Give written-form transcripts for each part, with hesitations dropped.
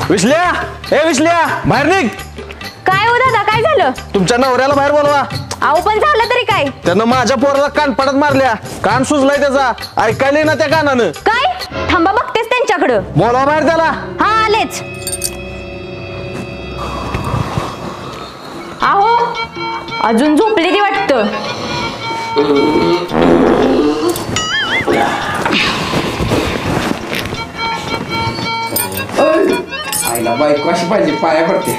विसल्या ए विसल्या बाहेर निघ. काय हो दादा काय झालं? तुमच्या नवऱ्याला बाहेर बोलवा. अहो पण झालं तरी काय? त्यानं माझ्या पोराला कान पडत मारल्या. कान सुजलाय त्याचा, ऐकायला ना त्या कानानं. काय? थांबा बघतेस त्यांच्याकडं. बोलवा बाहेर त्याला. हा आलेच. अहो अजून झोपली ती वाटतं. आईला बायको अशी पाहिजे, पाया पडते.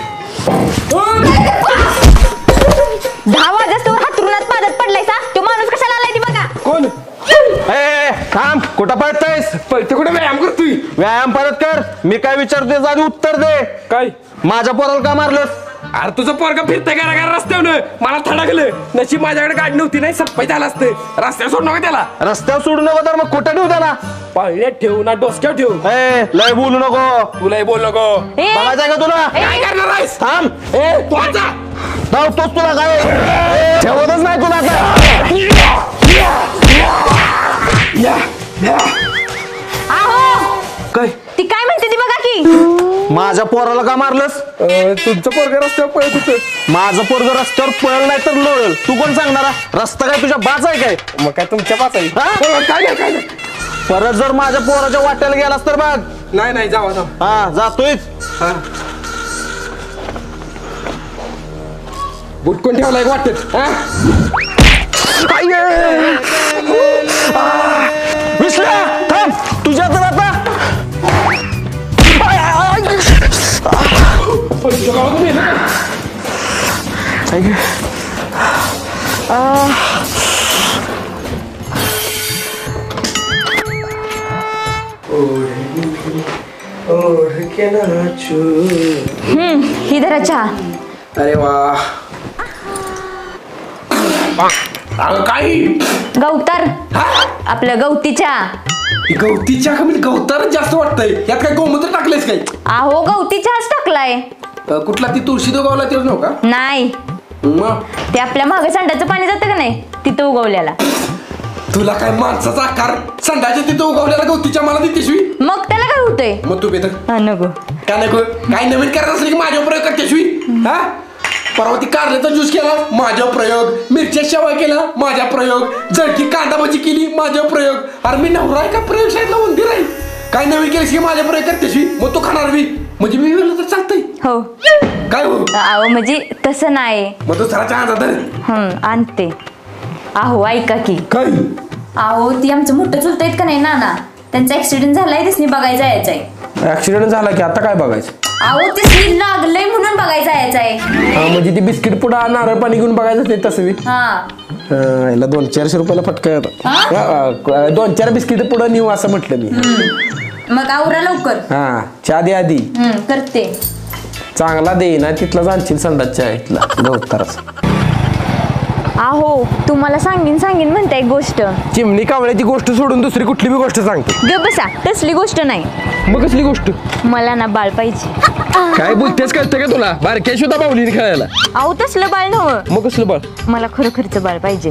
10 वाजता हातरुणात पादत पडलायसा. तो माणूस कशाला आलाय ती बघा. कोण? ए थांब, कुठं पळतायस? पळते कुठे व्यायाम करतोय? व्यायाम परत कर. मी काय विचारतोय आधी उत्तर दे. काय? माझ्या पोराला का मारलंस? अरे तुझं पोरगा फिरतंय का रस्त्यावर, मला थडकलं. नशीब माझ्याकडे गाडी नव्हती, नाही सप्पाई झाला असतं. रस्त्यावर सोड नका त्याला. रस्त्यावर सोडू नको तर मग कुठं ठेवू त्याला? पाळण्यात ठेवू ना डोसक्यावर ठेवू. ए लय बोलू नको. तुलाही बोल नको. ए, बघायचंय का तुला? काय करणार आहेस? थांब. ए तू आजा. धावतोच तुला काय ठेवतच नाही तुला आता. अहो काय? ती काय म्हणते ती बघा की. माझ्या पोराला का मारलंस? तुमचं पोरगा रस्त्यावर पळत होतं. माझं पोरग रस्त्यावर पळल नाही तर लोळल. तू कोण सांगणारा? रस्ता काय तुझ्या बाच आहे काय? मग काय तुमच्या पाच आहे? हा? काय नाही काय नाही. परत जर माझ्या पोराच्या वाट्याला गेलास तर बघ. नाही जावा जावा. हा जातोय. हा बुट कोण ठेवलाय वाटत? विसल्या थांब तुझ्या तर आता. ही धरा चहा. अरे वा. काय गवतार आपलं गवती चहा. गवतीच्या कमी गवतार जास्त वाटतंय. यात काय गोमूत्र टाकलेस काय? अहो गवती चहाच टाकलाय. कुठला ती तुळशी दोगावला तेच नव्ह का? नाही मग ते आपल्या मागे सांडाचं पाणी जातं का नाही तिथं उगवल्याला. तुला काय माणसाचा आकार संडाच्या तिथं उगवलेला गवतीच्या मला ती पिशवी. मग त्याला काय होतंय? मग तू बेत नको काय नको. काय नवीन करायचं असलं की माझ्यावर प्रयोग कर पिशवी. हा परवा ती कारल्याचा ज्यूस केला माझ्यावर प्रयोग. मिरच्या शेवाय केला माझ्या प्रयोग. जळकी कांदा भाजी केली माझ्यावर प्रयोग. अरे मी नवरा आहे का प्रयोगशाळेतला उंदीर आहे? काय नवीन केलीस की माझ्या प्रयोग कर पिशवी. मग तू खाणार मी म्हणजे मी वेळ तर चालतंय. हो काय हो? अहो म्हणजे तसं नाही. मग दुसरा चहा जात आणते. अहो ऐका की. काय? अहो ती आमचं मोठं चुलत आहेत का नाही नाना, त्यांचा ऍक्सिडेंट झालाय. तिसनी बघायला जायचंय. ऍक्सिडेंट झाला की आता काय बघायचं? अहो तिसनी लागलंय म्हणून बघायला जायचंय. म्हणजे ती बिस्किट पुडा नारळ पाणी घेऊन बघायचं नाही तसं बी. याला 200-400 रुपयाला फटका येतो. 2-4 बिस्किट पुढं नेऊ असं म्हटलं मी. मग आवरा लवकर. हा चहा दे आधी. करते. चांगला दे ना तिथला जाणशील संडासच्या इथला गवताराचा. अहो तुम्हाला सांगीन म्हणता एक गोष्ट. चिमणी कावळ्याची गोष्ट सोडून दुसरी कुठली बी गोष्ट सांगतो. ग बसा तसली गोष्ट नाही. मग कसली गोष्ट? मला ना बाळ पाहिजे. काय बोलतेस कळतं का तुला? बारक्या सुद्धा बावलीने खेळायला. अहो तसलं बाळ नव्हतं. मग कसलं बाळ? मला खरोखरचं बाळ पाहिजे.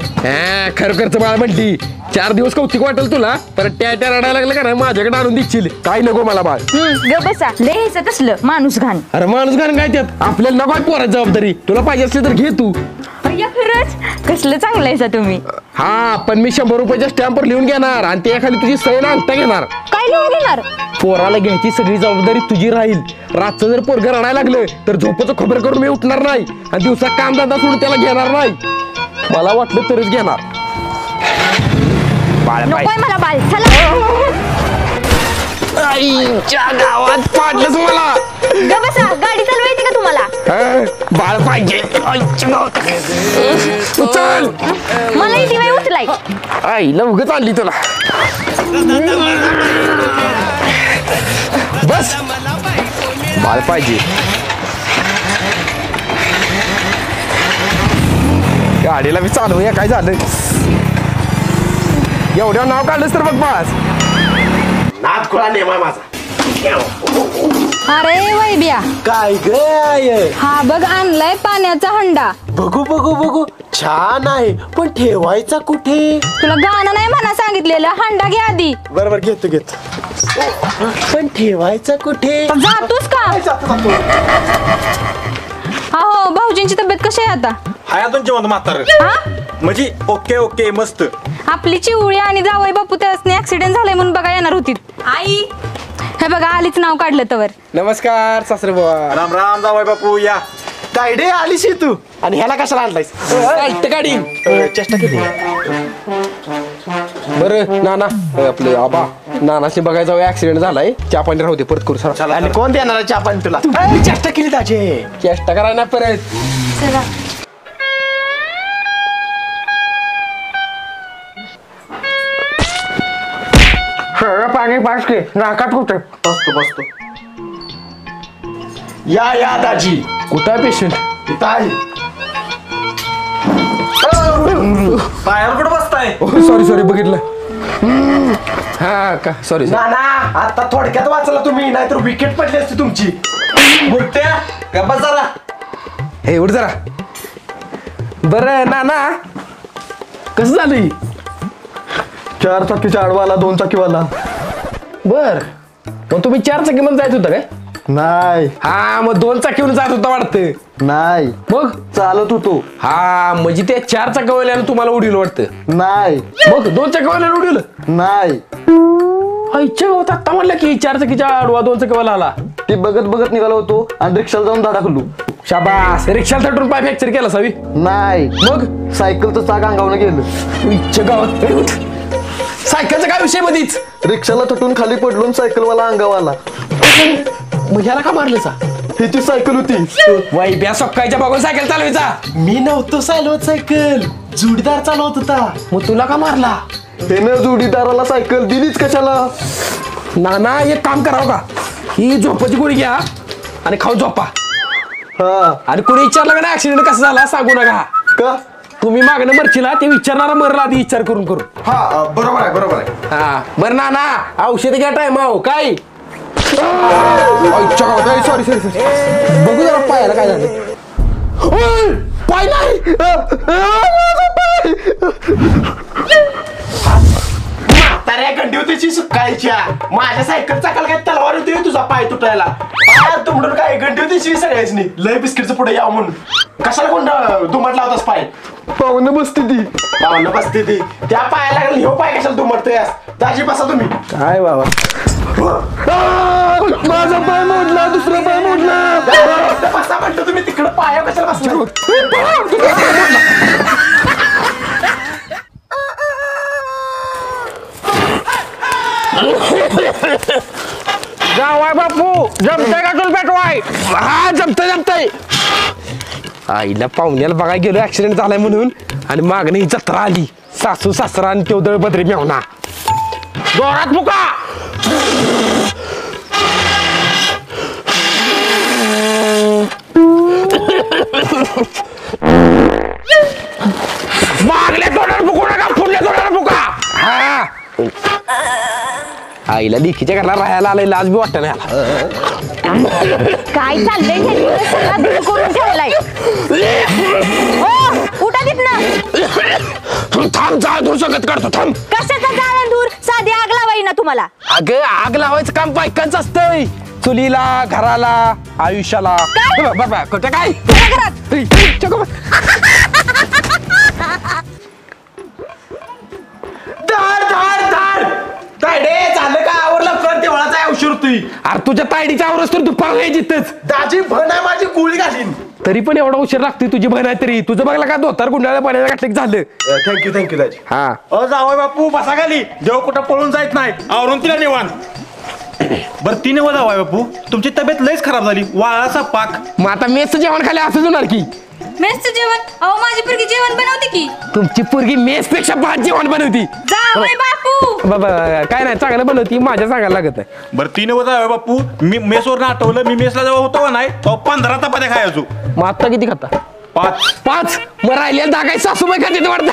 खरोखरचं बाळ म्हणली. 4 दिवस कौतिक वाटेल तुला, परत त्या रडायला लागलं का नाही माझ्याकडे आणून देशील. काय नको मला बाळ. ग बसा लेहायचं तसलं माणूस घाण. अरे माणूस घाण काय त्यात? आपल्याला नको पोराची जबाबदारी. तुला पाहिजे असली तर घे तू. खरंच कसलं चांगलं आहे सा तुम्ही. हा पण मी 100 रुपयाच्या स्टॅम्पवर लिहून घेणार आणि ते एखादी तुझी सही ना अंगठा घेणार. काय लिहून घेणार? पोराला घ्यायची सगळी जबाबदारी तुझी राहील. रातचं जर पोरगं रडायला लागलं तर झोपाचं खबर करून मी उठणार नाही आणि दिवसा काम धंदा सोडून त्याला घेणार नाही. मला वाटलं तरच घेणार. नकोय मला बाळ. चला आईच्या गावात पाडलंच मला. ग बसा गाडी चालवा येते का तुम्हाला? बाळ पाहिजे. चल मला इथे वेळ उचलाय. आईला उगाच आणली तुला. बस बाळ पाहिजे. गाडीला मी चालवूया. काय झालं? एवढ्या नाव काढलंस तर बघ बास. नाद खोळा नेमा माझा. अरे वैब्या काय ग? हा बघ आणलाय पाण्याचा हंडा. बघू बघू बघू. छान आहे पण ठेवायचा कुठे? तुला गाणं नाही म्हणा सांगितलेलं, हांडा घे आधी. बरोबर घेतो पण ठेवायचा कुठे? जातोस का? अहो भाऊजींची तब्येत कशी आहे आता? हाय अजून जेवण म्हातार हा? म्हणजे ओके ओके मस्त. आपली चिवळी आणि जावई बापू त्यासने ऍक्सिडेंट झालाय म्हणून बघा येणार होती. आई हे बघा आलीच नाव काढलं तवर. नमस्कार सासरे बुवा. राम राम जावाय बापू या. तायडे आलीस तू आणि ह्याला कशाला आणलायस? गाडी चेष्टा केली. बरं नाना आपलं आबा नानाशी बघायला जाऊ ऍक्सिडेंट झालाय चहा पाणी राहू दे परत करू सर. आणि कोण देणार चहा पाणी तुला? चेष्टा केली ताजे. चेष्टा करा ना परत. चला पाणी पास के नाकात कुठे बसतो या दाजी. कुठं आहे पेशंट? इथं आहे. पायावर कुठं बसताय? सॉरी बघितलं. हा का सॉरी. नाना आता थोडक्यात वाचला तुम्ही, नाहीतर विकेट पडली असती तुमची. बुट्ट्या गप्पा जरा. हे उठ जरा. बरं नाना कसं झालं? 4 चाकीचा आडवाला 2 चाकीवाला. बर मग तुम्ही 4 चाकीमध्ये जायच होता काय? नाही हा मग 2 चाकीवर जात होता वाटतं. नाही मग चालत होतो. हा म्हणजे त्या 4 चाकावाल्यानं तुम्हाला उडील वाटतं. नाही मग 2 चाकावाल्यानं उडील. नाही आईच्या गावात आता म्हणलं की 4 चाकीच्या आडवा 2 चाकीवाला आला. ती बघत निघालो होतो आणि रिक्षाला जाऊन धडकलो. शाबास. रिक्षाला थटून पाय फ्रॅक्चर केला सावी. नाही मग सायकलचं चाक अंगावनं गेलं. इच्छा गावात ए, उठ. सायकलचा काय विषय मधीच? रिक्षाला तुटून खाली पडलो आणि सायकलवाला अंगावाला. मग ह्याला का मारलं सा? हिची सायकल होती. वैब्या सकाळच्या बघून सायकल चालवायचा. मी नव्हतो चालवत सायकल, जोडीदार चालवत होता. मग तुला का मारला? त्यानं जोडीदाराला सायकल दिलीच कशाला? नाना एक काम करावं का, ही झोपाची गोळी घ्या आणि खाऊ झोपा. हा आणि कोणी विचारलं का नाही ऍक्सिडेंट कसा झाला सांगू नका. का? तुम्ही मागणं मरशीला ते विचारणारा मरला आधी विचार करून करून. हा बरोबर आहे. हा बरं नाना औषध घ्या टाइम आहो काय. सॉरी बघू जरा पायाला काय झालं. ओय, पाय नाही. म्हाताऱ्या गंडी होती सुकायच्या. माझ्या सायकल चाकाला काय तलवार होती तुझा पाय तुटायला? पाय तुमडून काय गंडी होती सगळ्याच लय बिस्किटचं पुढे यावं म्हणून. कशाला कोण दुमटला होतास पाय? पाहुणं बसते ती. पाहुणं बसते ती. त्या पायाला लागलं ह्यो पाय कशाला दुमटतोय? दाजी बसा तुम्ही. काय बाबा माझा पाय मोडला, दुसरा पाय मोडला. बसा म्हटलं तुम्ही तिकडं पाया कशाला बसला? जावाय बापू जमतंय का तुला पेटवाय? हा जमतंय. आईला पाहुण्याला बघायला गेलो ऍक्सिडेंट झालाय म्हणून आणि मागणी जत्रा आली. सासू सासरा आणि तेवढ बद्री मेवना जोरात मुका. मागल्या तोंडावर मुकू नका, पुढल्या तोंडावर मुका. हा आईला लेकीच्या घराला राहायला आलाय, लाज बी वाटत नाही आला. काय चाललंय हे? सगळा धूर करून ठेवलाय. ओ उठा तिथनं. थांब जाळ दूर सगळं काढतो थांब. कशाचा जाळं दूर? साधी आग लावाई ना तुम्हाला. अगं आग लावायचं काम बायकांचं असतंय. चुलीला, घराला, आयुष्याला. बाबा कुठं काय झालं का? आवरलं कर देवळाचा औषध होती. अरे तुझ्या तायडीच्या आवरच तर दुपार जिथच. दाजी भन आहे माझी गोळी घालीन. तरी पण एवढा उशीर लागतोय तुझी बहीण आहे तरी. तुझं बघला का धोतर गुंडाळ्या पाण्याला घातलं की झालं. थँक्यू दाजी. हा जावाय बापू बसा खाली. देव कुठं पळून जायत नाही, आवरून तिला निवान. बरं ती नव जावाय बापू, तुमची तब्येत लयच खराब झाली, वाळाचा पाक. मग आता मेसचं जेवण खाली असंच होणार की. मेसचं जेवण? अहो माझी पोरगी जेवण बनवते की. तुमची पोरगी मेस पेक्षा भात जेवण बनवती. जावई बापू बाबा काय नाही चांगलं बनवती, माझ्या सांगायला लागत आहे. बरं ती नव जावाय बापू, मी मेसवर आठवलं, मी मेसला जेव्हा होतो का नाही तो 15 चपात्या खायचो. मग आता किती खाता? 5. मग राहिलेल्या दागाय सासूबाई खाते वाटतं.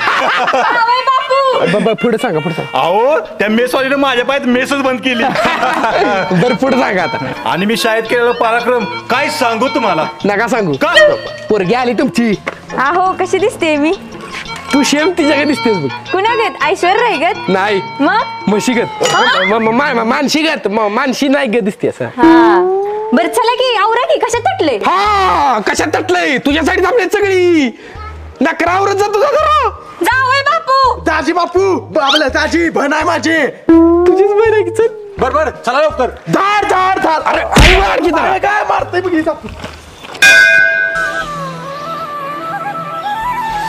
जावई बापू पुढे सांगा पुढे सांगा. अहो त्या मेसवालीने माझ्या पायात मेसच बंद केली. बरं पुढे सांगा आता. आणि मी शाळेत केलेला पराक्रम काय सांगू तुम्हाला. नका सांगू. का? पोरगी आली तुमची. अहो कशी दिसते मी? तू शेम तिच्याकडे दिसतेस बघ. कुणागत ऐश्वर्या रायगत नाही मग म्हशीगत मानशीगत मानशी नाही ग दिसते असं. हा बरं चला की आवरा की कशात तटले. हा कशात तटलंय तुझ्यासाठी थांबले सगळी नकरावरच जातो जावय बापू. ताजी बापू बाबला ताजी भन आहे माझी. तुझीच बहीण आहे की चल. बरोबर चला लवकर. धाड धाड धाड. अरे काय मारतय बघ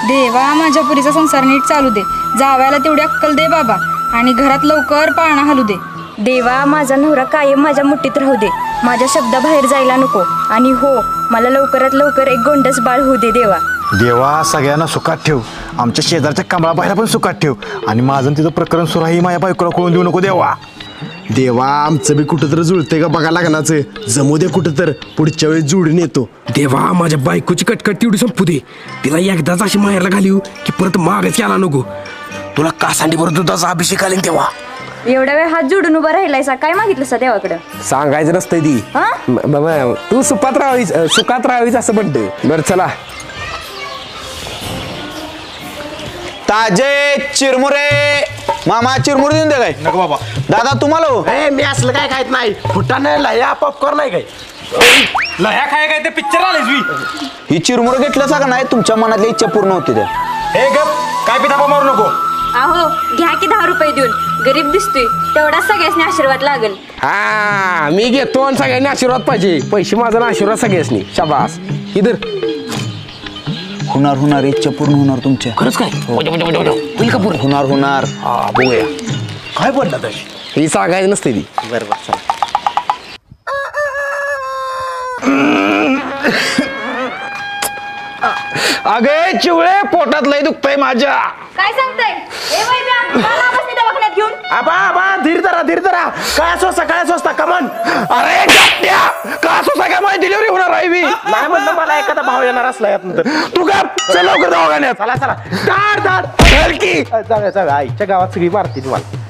देवा माझ्या पुरीचा संसार नीट चालू दे. जावयाला तेवढी अक्कल दे बाबा आणि घरात लवकर पाळणा हलू दे. देवा माझा नवरा कायम माझ्या मुठीत राहू दे. माझ्या शब्दाबाहेर जायला नको. आणि हो मला लवकरात लवकर एक गोंडस बाळ होऊ दे देवा. देवा सगळ्यांना सुखात ठेव. आमच्या शेजारच्या कमळाबाईला पण सुखात ठेव. आणि माझं तिथं प्रकरण सुरू आहे माझ्या बायकोला कळून देऊ नको देवा. देवा आमचं बी कुठं तर जुळतंय का बघा लग्नाचं. जमू दे कुठं तर पुढच्या वेळी जोडून येतो. देवा माझ्या बायकोची कटकट तेवढी संपू दे. तिला एकदाच अशी माहेरला घालीव की परत मागच यायला नको. तुला कासांडी बरोबर दुधाचा अभिषेक आले तेव्हा. एवढ्या वेळ हात जोडून उभा राहिलायसा काय मागितलं सा देवाकडं. सांगायचं नसतंय ती. तू सुखात राहावीस असं म्हणते. बरं चला. ताजे चिरमुरे मामा चिरमुरे देऊन दे काय. नको बाबा. दादा तुम्हाला हो. मी असलं काय खायत नाही. फुटाने लया पॉपकॉर्न नाही काय. लह्या खाय काय ते पिक्चर आलेच ही चिरमुरे घेतलं का नाही तुमच्या मनातल्या इच्छा पूर्ण होती त्या. हे गप काय पितापा मारू नको. अहो घ्या की 10 रुपये देऊन. गरीब दिसतोय तेवढा सगळ्यांनी आशीर्वाद लागेल. हा मी घेतो आणि सगळ्यांनी आशीर्वाद पाहिजे. पैसे माझा ना आशीर्वाद सगळ्यांनी. शाबास. इधर होणार इच्छा पूर्ण होणार तुमच्या. खरंच काय होईल का पुढे. होणार हा बघूया काय बोलला तशी. ही सांगायचं नसते ती. अगे चिवळे पोटात लय दुखतंय माझ्या. काय सांगताय दवाखान्यात घेऊन. आबा धीर धरा काय स्वस्ता कमन. अरे का सोसा काय माझी डिलिव्हरी होणार आहे मी. नाही म्हणलं मला एखादा भाव येणार असला यातनंतर. तू का चल लवकर दवाखान्यात. चला धाड जाऊया आईच्या गावात सगळी मारती तुम्हाला.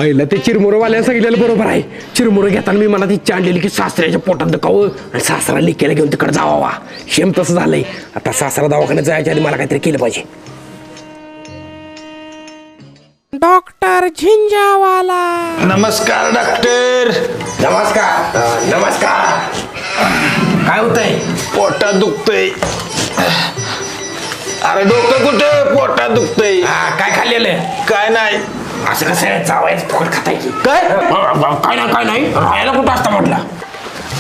आईला ते चिरमुरवाल्यानं सांगितलेलं बरोबर आहे. चिरमुरं घेताना मी मला इच्छा आणलेली की सासऱ्याच्या पोटात दुखावं आणि सासरा लिकेला घेऊन तिकडे जावा. शेम तसं झालंय. आता सासरा दवाखान्यात जायच्या आधी मला काहीतरी केलं पाहिजे. डॉक्टर झिंजावाला. नमस्कार डॉक्टर. नमस्कार. काय होतंय. पोटात दुखतंय. अरे डोकं कुठं पोटात दुखतंय. काय खाल्लेलं. काय नाही. असं कसं जावायचं फुकट खाता की काय काय नाही राहायला कुठं असतं म्हटलं.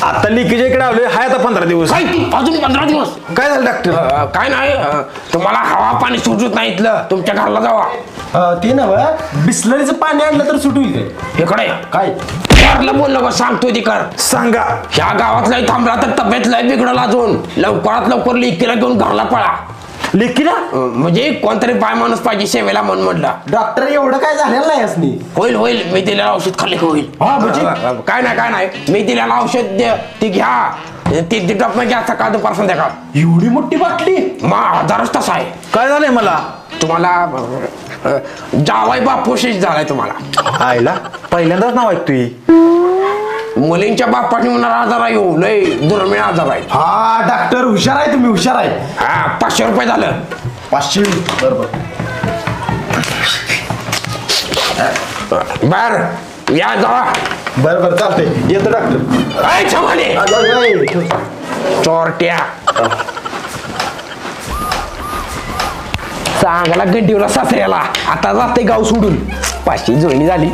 आता लिकेज इकडे आलोय हाय आता 15 दिवस. अजून 15 दिवस. काय झालं डॉक्टर. काय नाही तुम्हाला हवा पाणी सुटत नाही इथलं. तुमच्या घराला जावा. ते ना बिस्लरीचं पाणी आणलं तर सुटू. इकडे काय वाटलं बोल नको सांगतो ती कर. सांगा. ह्या गावात लय थांबला तर तब्येत लय बिघडला. अजून लवकरात लवकर लेकीला घेऊन घरला पळा. लेकीला म्हणजे कोणतरी बाय माणूस पाहिजे सेवेला म्हणून म्हटलं. डॉक्टर एवढं काय झालेलं नाही असनी. होईल मी दिलेलं औषध खाल्ले का होईल. काय नाही मी दिलेलं औषध ती घ्या. ती डॉक्टर घ्या सकाळ दुपार संध्याकाळ. एवढी मोठी बाटली. आजारच तसा आहे. काय झालंय मला. तुम्हाला जावाई बापोशीच झालाय तुम्हाला. आईला पहिल्यांदाच नाव ऐकतोय. मुलींच्या बापाने होणारा आजार आहे. लय दुर्मिळ आजार आहे. हा डॉक्टर हुशार आहे तुम्ही हुशार आहे. हा 500 रुपये झालं. 500 बरोबर. बर या जावा. बरोबर चालतंय येतो डॉक्टर. काय छमाने चोरट्या. चांगला गड्डीवला सासऱ्याला. आता जाते गाव सोडून. 500 जुळणी झाली.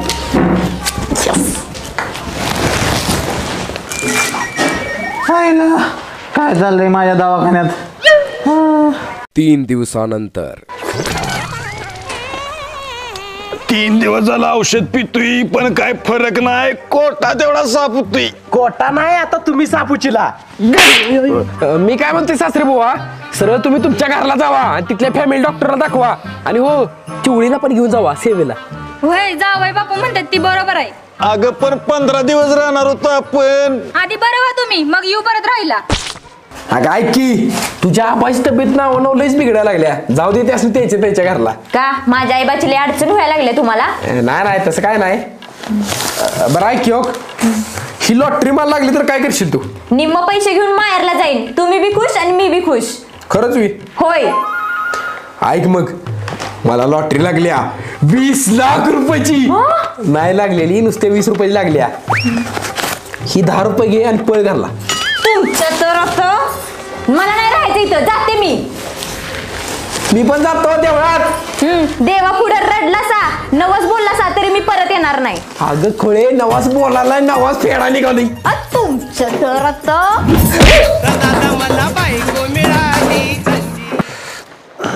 काय चाललंय माझ्या दवाखान्यात. 3 दिवसानंतर. 3 दिवस झालं औषध पितोय पण काय फरक नाही. कोटा तेवढा साफ होतोय. कोटा नाही आता तुम्ही सापूचीला. मी काय म्हणते सासरे बुवा सरळ तुम्ही तुमच्या घराला जावा आणि तिथल्या फॅमिली डॉक्टरला दाखवा. आणि हो चिवळीला पण घेऊन जावा सेवेला. होय जावय बापू म्हणतात ती बरोबर आहे. अगं पण 15 दिवस राहणार होतो आपण. आधी बरं व्हा तुम्ही मग येऊ परत राहिला. अगं ऐक की तुझ्या आबाची तब्येत नाव लयच बिघडायला लागल्या. जाऊ दे त्यास त्याच्या घरला. का माझ्या आई बाचीला अडचण व्हायला लागले तुम्हाला. नाही तसं काय नाही. बरं ऐक की ही लॉटरी मला लागली तर काय करशील तू. निम्म पैसे घेऊन माहेरला जाईन. तुम्ही बी खुश आणि मी बी खुश. खरंच मी. होय ऐक मग मला लॉटरी लागल्या 20 लाख रुपयाची. नाही लागलेली, नुसते 20 रुपयाची लागल्या. ही 10 रुपये घे आणि पळ घालला. तुमचं तर असं मला नाही राहायचं इथं, जाते मी पण जातो देवळात. देवा पुढे रडलासा नवस बोललासा तरी मी परत येणार नाही. अगं खोळे, नवाज बोलायला नवाज फेडा निघाली. तुमचं तर आता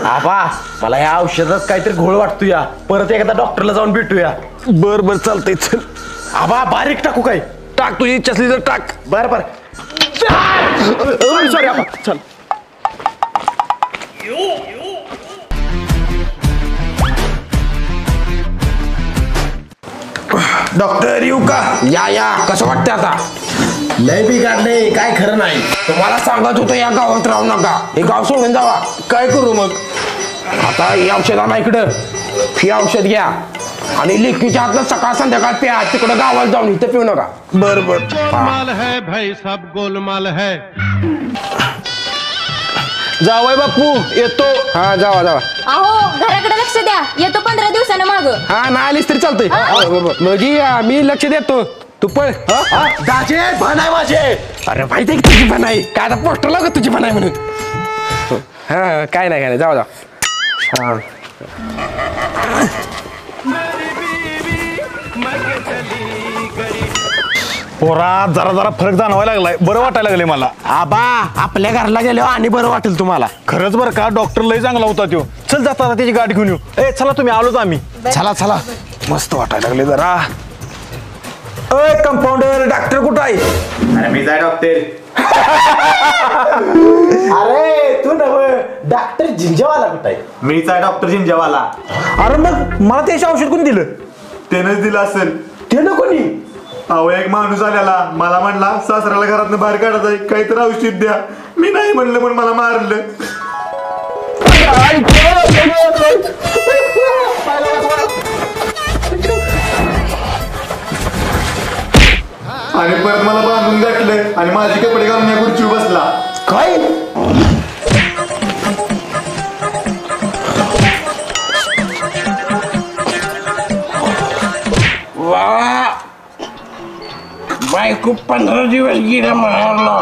आबा मला या औषधात काहीतरी घोळ वाटतो या. परत एकदा डॉक्टरला जाऊन भेटूया. बर बर चालतंय चल. आबा बारीक टाकू काय? टाक तुझी इच्छा असली तर टाक. बर बर. सॉरी आबा चल. डॉक्टर येऊ का? या कसं वाटतं आता? लय बिघडले, काय खरं नाही. तुम्हाला सांगत होतो या गावात राहू नका, हे गाव सोडून जावा. काय करू मग? आता हे औषध आणा इकडं. ही औषध घ्या आणि लिखीच्या हातलं सकाळ संध्याकाळ प्या. तिकडं गावाला जाऊन इथं पिऊ नका. बर बर. गोलमाल है भाई, सब गोलमाल है. जावय बापू येतो. हा जावा. अहो घराकडे लक्ष द्या, येतो 15 दिवसानं माग. हा नाही आलीस तरी चालतंय. म्हणजे मी लक्ष देतो, तू पळ. दाजे भान आहे माझे. अरे माहिती आहे की तुझी पण आहे काय? आता पोस्टर लाव तुझी पण आहे म्हणून. हा काय नाही जावा. हा पोरा जरा जरा फरक जाणवायला लागलाय. बरं वाटायला लागले मला. आबा आपल्या घरला गेलो आणि बरं वाटेल तुम्हाला. खरंच बरं का, डॉक्टर लय चांगला होता तो. चल जाता त्याची गाडी घेऊन येऊ. ए चला तुम्ही आलोच आम्ही. चला मस्त वाटायला लागले जरा. अय कंपाऊंडर, डॉक्टर कुठं आहे? अरे मी जाय डॉक्टर. अरे तू नव डॉक्टर झिंजेवाला कुठं आहे? मीच आहे डॉक्टर जिंजेवाला. अरे मग मला त्याचं औषध कोणी दिलं? त्यानंच दिलं असेल. ते ना कोणी? अहो एक माणूस आलेला, मला म्हणला सासऱ्याला घरातनं बाहेर काढायचं आहे, काहीतरी औषध द्या. मी नाही म्हणलं पण मला मारलं. आणि परत मला बांधून गाठलं आणि माझे कपडे घालून या खुर्चीवर बसला. काय? वा बायको 15 दिवस गेला मारला.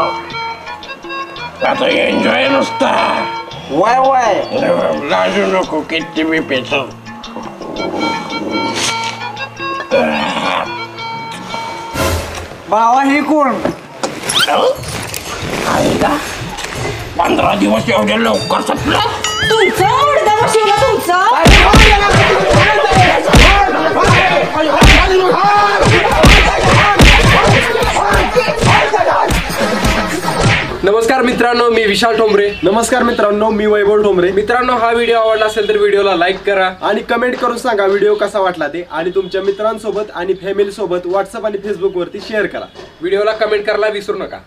आता एन्जॉय नुसता. वाय लाजू नको किती मी पेचो. बाबा हे कोण? 15 दिवस एवढ्या लवकर संपला? तुमचं मुडदा बसवलं तुमचं. नमस्कार मित्रांनो, मी विशाल ठोंबरे. नमस्कार मित्रांनो, मी वैभव ठोंबरे. मित्रांनो, हा व्हिडिओ आवडला असेल तर व्हिडिओला लाईक करा आणि कमेंट करून सांगा व्हिडिओ कसा वाटला ते. आणि तुमच्या मित्रांसोबत आणि फॅमिली सोबत व्हॉट्सअप आणि फेसबुक वरती शेअर करा. व्हिडिओला कमेंट करायला विसरू नका.